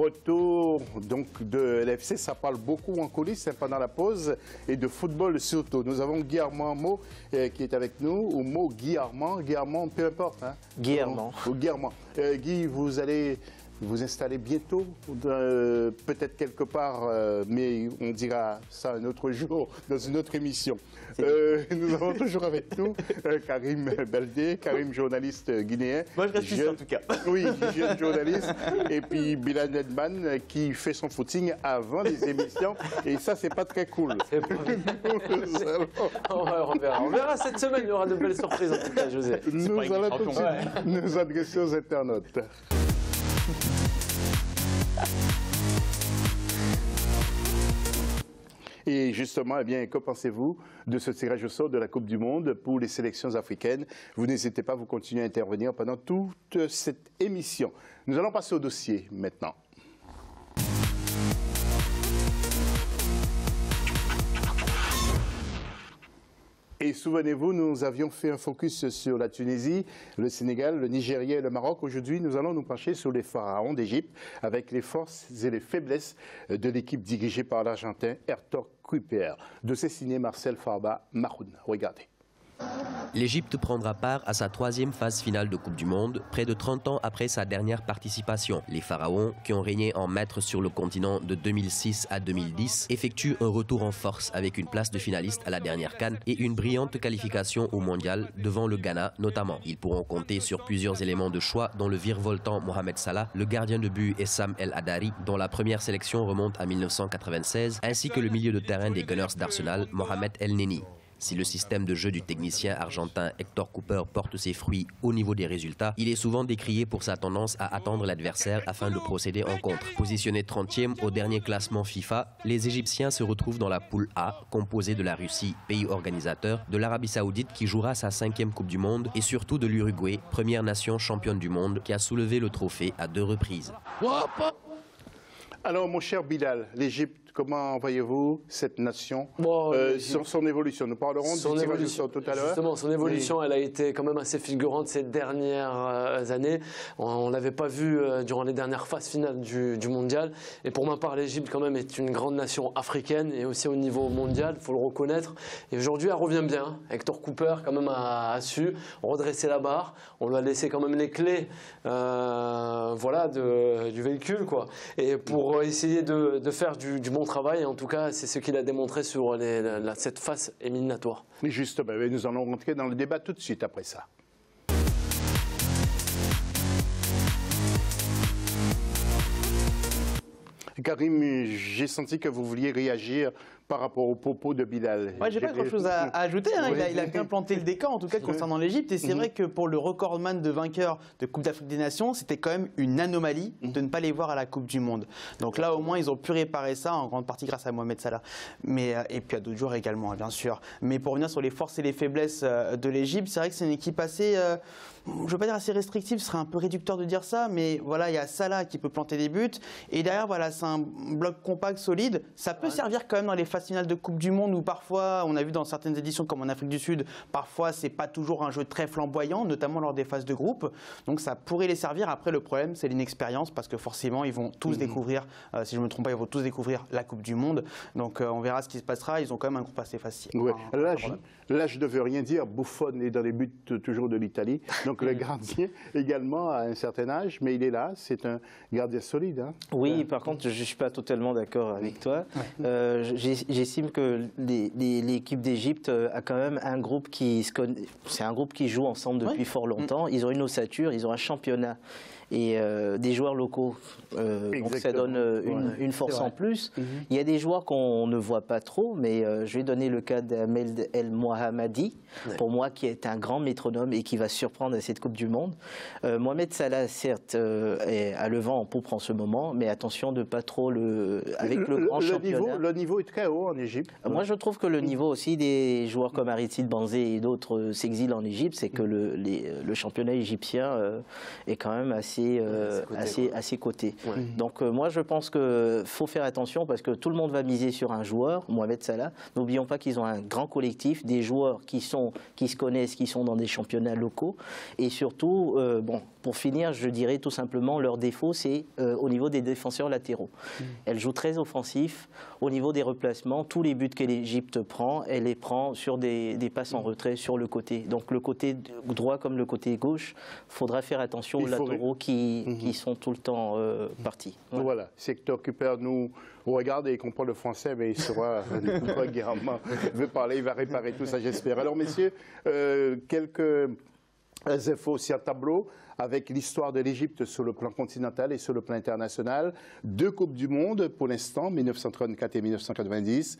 retour donc de l'FC, ça parle beaucoup en coulisses pendant la pause et de football surtout. Nous avons Guy Armand qui est avec nous, ou Guy Armand, peu importe. Hein. Guy Armand. Guy Armand. Guy, vous allez vous installer bientôt, peut-être quelque part, mais on dira ça un autre jour, dans une autre émission. Nous avons toujours avec nous Karim Baldé, Karim journaliste guinéen. Moi je reste ici en tout cas. Oui, jeune journaliste. Et puis Bilal Nedman qui fait son footing avant les émissions. Et ça, c'est pas très cool. On verra cette semaine, il y aura de belles surprises en tout cas, José. Nous allons tout de suite nous adresser aux internautes. Et justement, eh bien, que pensez-vous de ce tirage au sort de la Coupe du Monde pour les sélections africaines? Vous n'hésitez pas, vous continuez à intervenir pendant toute cette émission. Nous allons passer au dossier maintenant. Et souvenez-vous, nous avions fait un focus sur la Tunisie, le Sénégal, le Nigeria et le Maroc. Aujourd'hui, nous allons nous pencher sur les pharaons d'Égypte avec les forces et les faiblesses de l'équipe dirigée par l'Argentin Héctor Cúper. Dossier signé Marcel Farba Maroun. Regardez. L'Égypte prendra part à sa 3e phase finale de Coupe du Monde, près de 30 ans après sa dernière participation. Les pharaons, qui ont régné en maître sur le continent de 2006 à 2010, effectuent un retour en force avec une place de finaliste à la dernière CAN et une brillante qualification au mondial devant le Ghana notamment. Ils pourront compter sur plusieurs éléments de choix dont le virevoltant Mohamed Salah, le gardien de but Essam El Hadari, dont la première sélection remonte à 1996, ainsi que le milieu de terrain des Gunners d'Arsenal, Mohamed El Neni. Si le système de jeu du technicien argentin Héctor Cúper porte ses fruits au niveau des résultats, il est souvent décrié pour sa tendance à attendre l'adversaire afin de procéder en contre. Positionnés 30e au dernier classement FIFA, les Égyptiens se retrouvent dans la poule A, composée de la Russie, pays organisateur, de l'Arabie Saoudite qui jouera sa 5e Coupe du Monde et surtout de l'Uruguay, première nation championne du monde qui a soulevé le trophée à 2 reprises. Alors, mon cher Bilal, l'Égypte, comment voyez-vous cette nation, son évolution? Nous parlerons du tirage au sort tout à l'heure. Justement, son évolution, elle a été quand même assez fulgurante ces dernières années. On ne l'avait pas vu durant les dernières phases finales du mondial. Et pour ma part, l'Égypte, quand même, est une grande nation africaine et aussi au niveau mondial, il faut le reconnaître. Et aujourd'hui, elle revient bien. Héctor Cúper, quand même, a su redresser la barre. On lui a laissé quand même les clés voilà, du véhicule, quoi. Et pour essayer de faire du bon travail, en tout cas, c'est ce qu'il a démontré sur cette phase éliminatoire. Justement, nous allons rentrer dans le débat tout de suite après ça. Karim, j'ai senti que vous vouliez réagir par rapport aux propos de Bilal. Ouais, j'ai pas grand-chose à ajouter. Hein. Il a bien planté le décor, en tout cas, concernant l'Égypte. Et c'est vrai que pour le recordman de vainqueur de Coupe d'Afrique des Nations, c'était quand même une anomalie de ne pas les voir à la Coupe du Monde. Donc là, au moins, ils ont pu réparer ça, en grande partie grâce à Mohamed Salah. Et puis à d'autres joueurs également, bien sûr. Mais pour revenir sur les forces et les faiblesses de l'Égypte, c'est vrai que c'est une équipe assez... je ne veux pas dire assez restrictive, ce serait un peu réducteur de dire ça, mais voilà, il y a Salah qui peut planter des buts. Et derrière, voilà, c'est un bloc compact, solide. Ça peut servir quand même dans les phases finales de Coupe du Monde où parfois, on a vu dans certaines éditions comme en Afrique du Sud, parfois c'est pas toujours un jeu très flamboyant, notamment lors des phases de groupe. Donc ça pourrait les servir. Après, le problème, c'est l'inexpérience parce que forcément, ils vont tous découvrir, si je ne me trompe pas, ils vont tous découvrir la Coupe du Monde. Donc on verra ce qui se passera. Ils ont quand même un groupe assez facile. Ouais. Là, je ne veux rien dire. Buffon est dans les buts toujours de l'Italie. Donc le gardien également a un certain âge, mais il est là. C'est un gardien solide. Hein. Oui, par contre, je ne suis pas totalement d'accord avec toi. J'estime que l'équipe d'Égypte a quand même un groupe qui se connaît. C'est un groupe qui joue ensemble depuis fort longtemps. Ils ont une ossature, ils ont un championnat et des joueurs locaux. Donc ça donne une force en plus. Il y a des joueurs qu'on ne voit pas trop, mais je vais donner le cas d'Ahmed El Mohammadi, pour moi, qui est un grand métronome et qui va surprendre à cette Coupe du Monde. Mohamed Salah, certes, a le vent en poupe en ce moment, mais attention de pas trop avec le grand championnat. Le niveau est très haut en Égypte. Moi, je trouve que le niveau aussi des joueurs comme Aristide Banzé et d'autres s'exilent en Égypte, c'est que le championnat égyptien est quand même assez à ses côtés. Ouais. Donc moi je pense qu'il faut faire attention parce que tout le monde va miser sur un joueur, Mohamed Salah. N'oublions pas qu'ils ont un grand collectif, des joueurs qui se connaissent, qui sont dans des championnats locaux. Et surtout, pour finir, je dirais tout simplement leur défaut, c'est au niveau des défenseurs latéraux. Elle joue très offensif. Au niveau des replacements, tous les buts que l'Égypte prend, elle les prend sur des passes en retrait sur le côté. Donc le côté droit comme le côté gauche, il faudra faire attention aux latéraux qui sont tout le temps partis. Ouais. Voilà, Hector Cooper nous regarde et comprend le français, mais il saura veut parler, il va réparer tout ça, j'espère. Alors messieurs, quelques infos aussi à tableau avec l'histoire de l'Égypte sur le plan continental et sur le plan international. 2 Coupes du Monde pour l'instant, 1934 et 1990,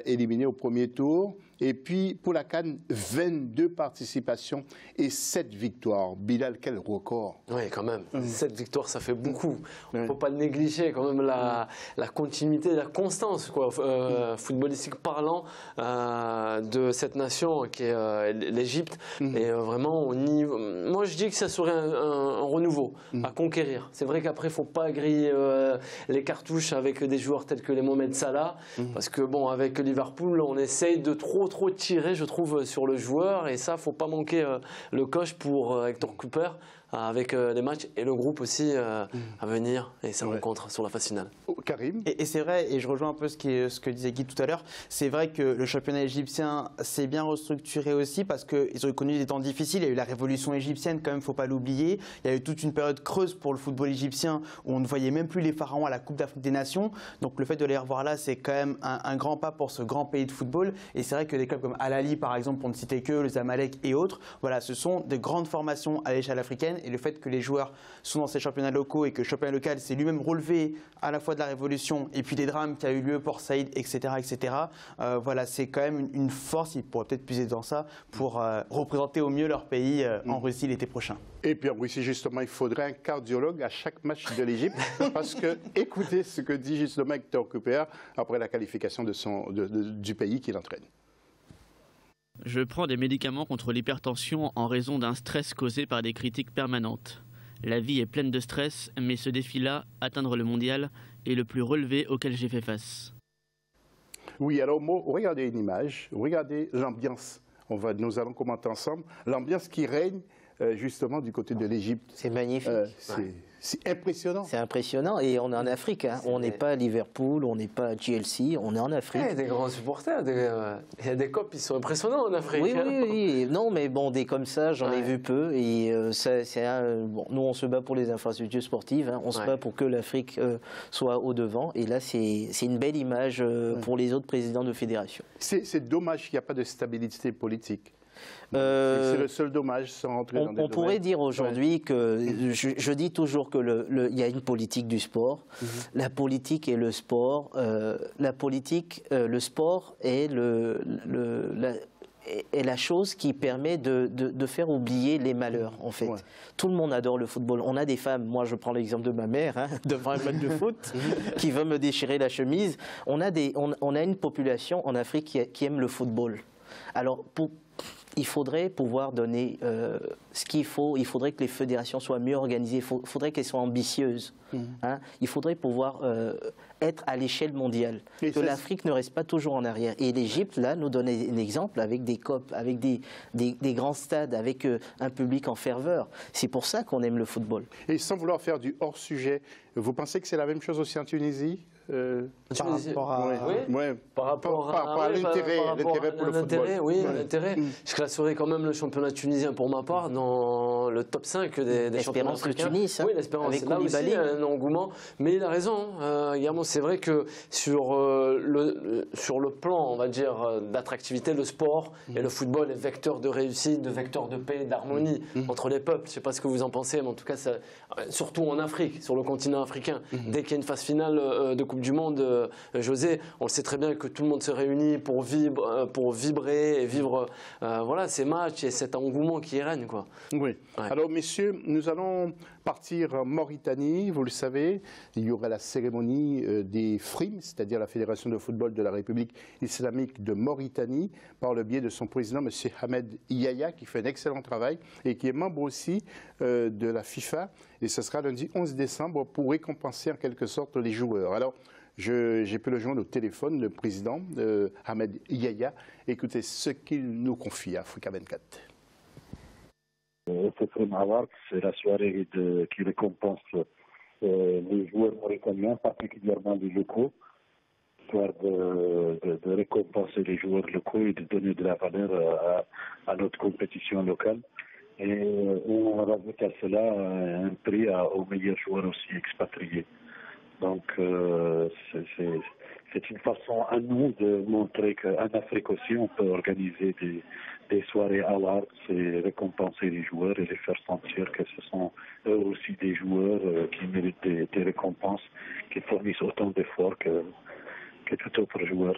éliminés au premier tour. Et puis pour la CAN, 22 participations et 7 victoires. Bilal, quel record! Oui, quand même. 7 victoires, ça fait beaucoup. Il ne faut pas négliger quand même la continuité, la constance, quoi, footballistique parlant, de cette nation qui est l'Égypte. Et vraiment, au niveau... moi je dis que ça serait un renouveau à conquérir. C'est vrai qu'après, il ne faut pas griller les cartouches avec des joueurs tels que les Mohamed Salah, parce que bon, avec Liverpool, on essaye de trop tirer, je trouve, sur le joueur, et ça, il ne faut pas manquer le coche pour Hector Cooper avec les matchs et le groupe aussi à venir et sa rencontre sur la phase finale. Karim. Et c'est vrai, et je rejoins un peu ce que disait Guy tout à l'heure, c'est vrai que le championnat égyptien s'est bien restructuré aussi parce qu'ils ont connu des temps difficiles. Il y a eu la révolution égyptienne, quand même, il ne faut pas l'oublier. Il y a eu toute une période creuse pour le football égyptien où on ne voyait même plus les pharaons à la Coupe d'Afrique des Nations. Donc le fait de les revoir là, c'est quand même un grand pas pour ce grand pays de football. Et c'est vrai que des clubs comme Al Ahly, par exemple, pour ne citer que, le Zamalek et autres, voilà, ce sont de grandes formations à l'échelle africaine. Et le fait que les joueurs sont dans ces championnats locaux et que le championnat local s'est lui-même relevé à la fois de la révolution et puis des drames qui a eu lieu pour Saïd, etc., voilà, c'est quand même une force. Ils pourraient peut-être puiser dans ça pour représenter au mieux leur pays en Russie l'été prochain. Et puis en Russie, justement, il faudrait un cardiologue à chaque match de l'Égypte parce que écoutez ce que dit justement Hector Cooper après la qualification du pays qu'il entraîne. Je prends des médicaments contre l'hypertension en raison d'un stress causé par des critiques permanentes. La vie est pleine de stress, mais ce défi-là, atteindre le mondial, est le plus relevé auquel j'ai fait face. Oui, alors regardez une image, regardez l'ambiance. Nous allons commenter ensemble l'ambiance qui règne justement du côté de l'Égypte. C'est magnifique. C'est impressionnant. C'est impressionnant et on est en Afrique. Hein. On n'est pas à Liverpool, on n'est pas à Chelsea, on est en Afrique. Il y a des grands supporters, il y a des copes qui sont impressionnants en Afrique. Oui. Non, mais bon, des comme ça, j'en ai vu peu. Et nous, on se bat pour les infrastructures sportives. Hein. On se bat pour que l'Afrique soit au devant. Et là, c'est une belle image pour les autres présidents de fédération. C'est dommage qu'il n'y a pas de stabilité politique. C'est le seul dommage sans rentrer dans des On pourrait dire aujourd'hui que, je dis toujours que il y a une politique du sport, la politique et le sport, le sport est la chose qui permet de faire oublier les malheurs, en fait. Tout le monde adore le football. On a des femmes, moi je prends l'exemple de ma mère, devant un match de foot, qui veut me déchirer la chemise. On a une population en Afrique qui aime le football. Alors, il faudrait pouvoir donner ce qu'il faut. Il faudrait que les fédérations soient mieux organisées. Il faudrait qu'elles soient ambitieuses. Il faudrait pouvoir être à l'échelle mondiale. Que l'Afrique ne reste pas toujours en arrière. Et l'Égypte, là, nous donne un exemple avec des COP, avec des grands stades, avec un public en ferveur. C'est pour ça qu'on aime le football. Et sans vouloir faire du hors-sujet, vous pensez que c'est la même chose aussi en Tunisie par rapport à l'intérêt pour le football. L'intérêt. Je classerais quand même le championnat tunisien pour ma part dans le top 5 des championnats africains. Tunis, oui, l'Espérance. Là aussi, il y a un engouement. Mais il a raison. C'est vrai que sur le plan, on va dire, d'attractivité, le sport et le football est vecteur de réussite, de vecteur de paix, d'harmonie entre les peuples. Je ne sais pas ce que vous en pensez, mais en tout cas, surtout en Afrique, sur le continent africain, dès qu'il y a une phase finale de Coupe du Monde, José, on le sait très bien que tout le monde se réunit pour vibrer et vivre ces matchs et cet engouement qui règne, quoi. Oui. Alors, messieurs, nous allons partir en Mauritanie. Vous le savez, il y aura la cérémonie des FRIM, c'est-à-dire la Fédération de football de la République islamique de Mauritanie, par le biais de son président, M. Ahmed Yahya, qui fait un excellent travail et qui est membre aussi de la FIFA. et ce sera lundi 11 décembre pour récompenser en quelque sorte les joueurs. Alors, j'ai pu le joindre au téléphone, le président Ahmed Yaya. Écoutez ce qu'il nous confie à Africa 24. C'est la soirée qui récompense les joueurs mauritaniens, particulièrement les locaux, histoire de récompenser les joueurs locaux et de donner de la valeur à notre compétition locale. Et on rajoute à cela un prix aux meilleurs joueurs aussi expatriés. Donc c'est une façon à nous de montrer qu'en Afrique aussi on peut organiser des soirées awards et récompenser les joueurs et les faire sentir que ce sont eux aussi des joueurs qui méritent des récompenses, qui fournissent autant d'efforts que tout autre joueur.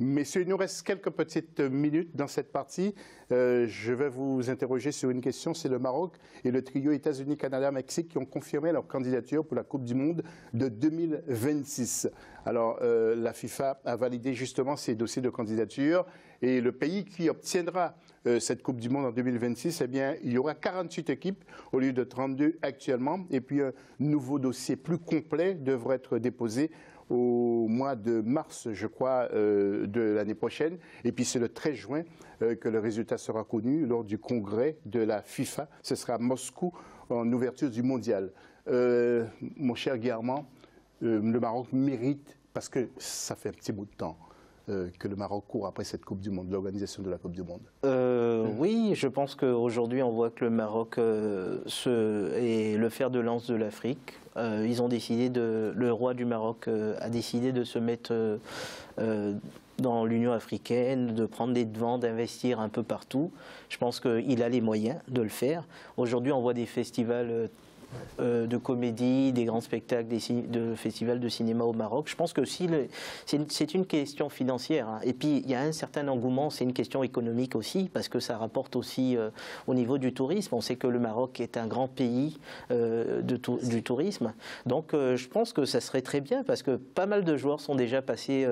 Messieurs, il nous reste quelques petites minutes dans cette partie. Je vais vous interroger sur une question. C'est le Maroc et le trio États-Unis, Canada, Mexique qui ont confirmé leur candidature pour la Coupe du Monde de 2026. Alors, la FIFA a validé justement ces dossiers de candidature et le pays qui obtiendra cette Coupe du Monde en 2026, eh bien, il y aura 48 équipes au lieu de 32 actuellement. Et puis, un nouveau dossier plus complet devrait être déposé au mois de mars, je crois, de l'année prochaine. Et puis c'est le 13 juin que le résultat sera connu lors du congrès de la FIFA. Ce sera à Moscou en ouverture du mondial. Mon cher Guillermo, le Maroc mérite, parce que ça fait un petit bout de temps que le Maroc court après cette Coupe du Monde, l'organisation de la Coupe du Monde. Oui, je pense qu'aujourd'hui on voit que le Maroc est le fer de lance de l'Afrique. Ils ont décidé le roi du Maroc a décidé de se mettre dans l'Union africaine, de prendre des devants, d'investir un peu partout. Je pense qu'il a les moyens de le faire. Aujourd'hui, on voit des festivals de comédie, des grands spectacles, de festivals de cinéma au Maroc. Je pense que c'est une question financière. Hein. Et puis, il y a un certain engouement, c'est une question économique aussi, parce que ça rapporte aussi au niveau du tourisme. On sait que le Maroc est un grand pays du tourisme. Donc, je pense que ça serait très bien, parce que pas mal de joueurs sont déjà partis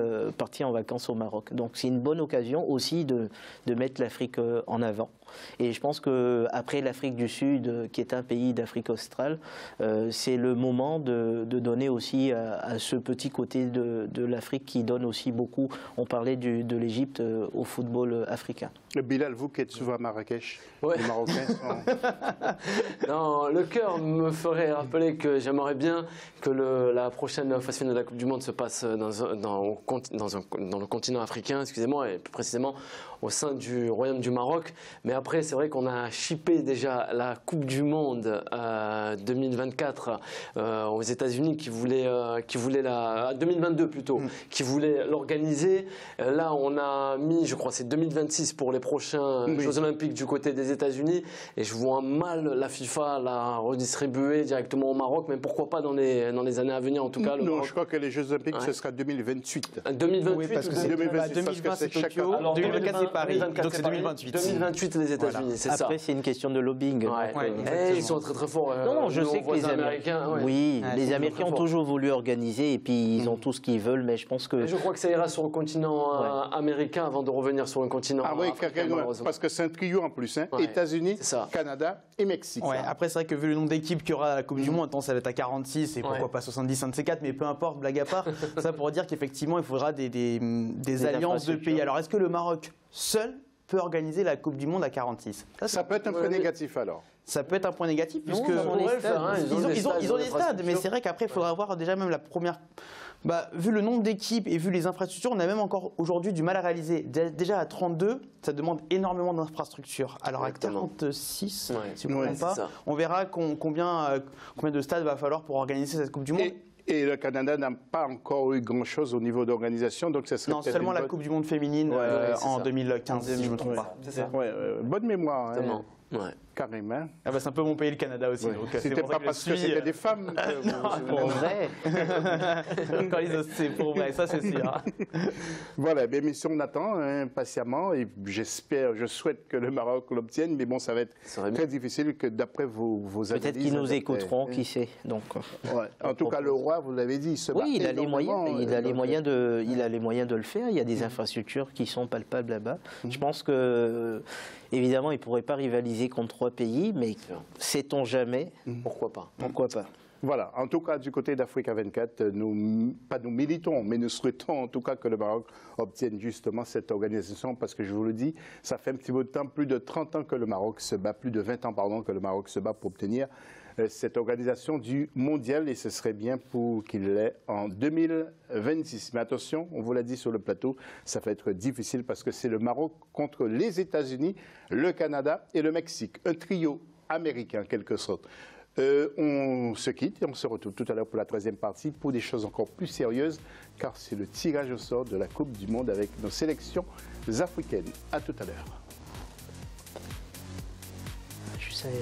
en vacances au Maroc. Donc, c'est une bonne occasion aussi de mettre l'Afrique en avant. Et je pense qu'après l'Afrique du Sud, qui est un pays d'Afrique australe, c'est le moment de donner aussi à ce petit côté de l'Afrique qui donne aussi beaucoup. On parlait de l'Égypte au football africain. Bilal, vous qui êtes souvent à Marrakech, ouais. Les Marocains sont... Non, le cœur me ferait rappeler que j'aimerais bien que la prochaine phase finale de la Coupe du Monde se passe dans le continent africain, excusez-moi, et plus précisément au sein du Royaume du Maroc. Mais après, c'est vrai qu'on a chippé déjà la Coupe du Monde 2024 aux États-Unis qui voulait 2022 plutôt, qui voulait l'organiser. Là, on a mis, je crois, c'est 2026 pour les prochains Jeux Olympiques du côté des États-Unis. Et je vois mal la FIFA la redistribuer directement au Maroc, mais pourquoi pas dans les années à venir en tout cas. Non, je crois que les Jeux Olympiques, ce sera 2028. 2028 oui, parce que c'est 2020, c'est Tokyo, 2024 c'est Paris, donc c'est 2028. 2028 les États-Unis, voilà. C'est ça. Après, c'est une question de lobbying. Ils sont très très forts. Non, je sais que les Américains, les Américains ont toujours voulu organiser et puis ils ont tout ce qu'ils veulent, mais je pense que... Je crois que ça ira sur le continent américain avant de revenir sur le continent africain. Parce que c'est un trio en plus, hein. États-Unis, Canada et Mexique. Ouais, après, c'est vrai que vu le nombre d'équipes qu'il y aura à la Coupe du Monde, ça va être à 46 et pourquoi pas 70, 54, mais peu importe, blague à part, ça pour dire qu'effectivement, il faudra des alliances de pays. Alors, est-ce que le Maroc seul peut organiser la Coupe du Monde à 46? Ça peut être un point négatif alors. Ça peut être un point négatif puisque ils ont des stades, mais c'est vrai qu'après il faudra avoir déjà même la première. Vu le nombre d'équipes et vu les infrastructures, on a même encore aujourd'hui du mal à réaliser. Déjà à 32, ça demande énormément d'infrastructures. Alors à 46, si je ne me trompe pas, on verra combien de stades va falloir pour organiser cette Coupe du Monde. Et le Canada n'a pas encore eu grand-chose au niveau d'organisation, donc ça serait non, seulement la Coupe du Monde féminine en 2015, si je ne me trompe pas. Bonne mémoire. Hein. Carrément. C'est un peu mon pays, le Canada aussi. C'était pas parce que c'était des femmes. Pour vrai. C'est pour vrai, ça c'est sûr. Voilà, bien, mission on attend patiemment et je souhaite que le Maroc l'obtienne, mais bon, ça va être très difficile que d'après vos analyses. Peut-être qu'ils nous écouteront, qui sait. Donc, en tout cas, le roi, vous l'avez dit, il se bat. Oui, il a les moyens de le faire. Il y a des infrastructures qui sont palpables là-bas. Je pense que Évidemment, il ne pourrait pas rivaliser contre 3 pays, mais sait-on jamais? Pourquoi pas? Pourquoi pas? Voilà, en tout cas, du côté d'Africa 24, nous militons, mais nous souhaitons en tout cas que le Maroc obtienne justement cette organisation, parce que je vous le dis, ça fait un petit bout de temps, plus de 30 ans que le Maroc se bat, plus de 20 ans, pardon, que le Maroc se bat pour obtenir cette organisation du mondial, et ce serait bien pour qu'il l'ait en 2026. Mais attention, on vous l'a dit sur le plateau, ça va être difficile parce que c'est le Maroc contre les États-Unis, le Canada et le Mexique. Un trio américain, en quelque sorte. On se quitte et on se retrouve tout à l'heure pour la 3e partie pour des choses encore plus sérieuses, car c'est le tirage au sort de la Coupe du Monde avec nos sélections africaines. À tout à l'heure. Je savais.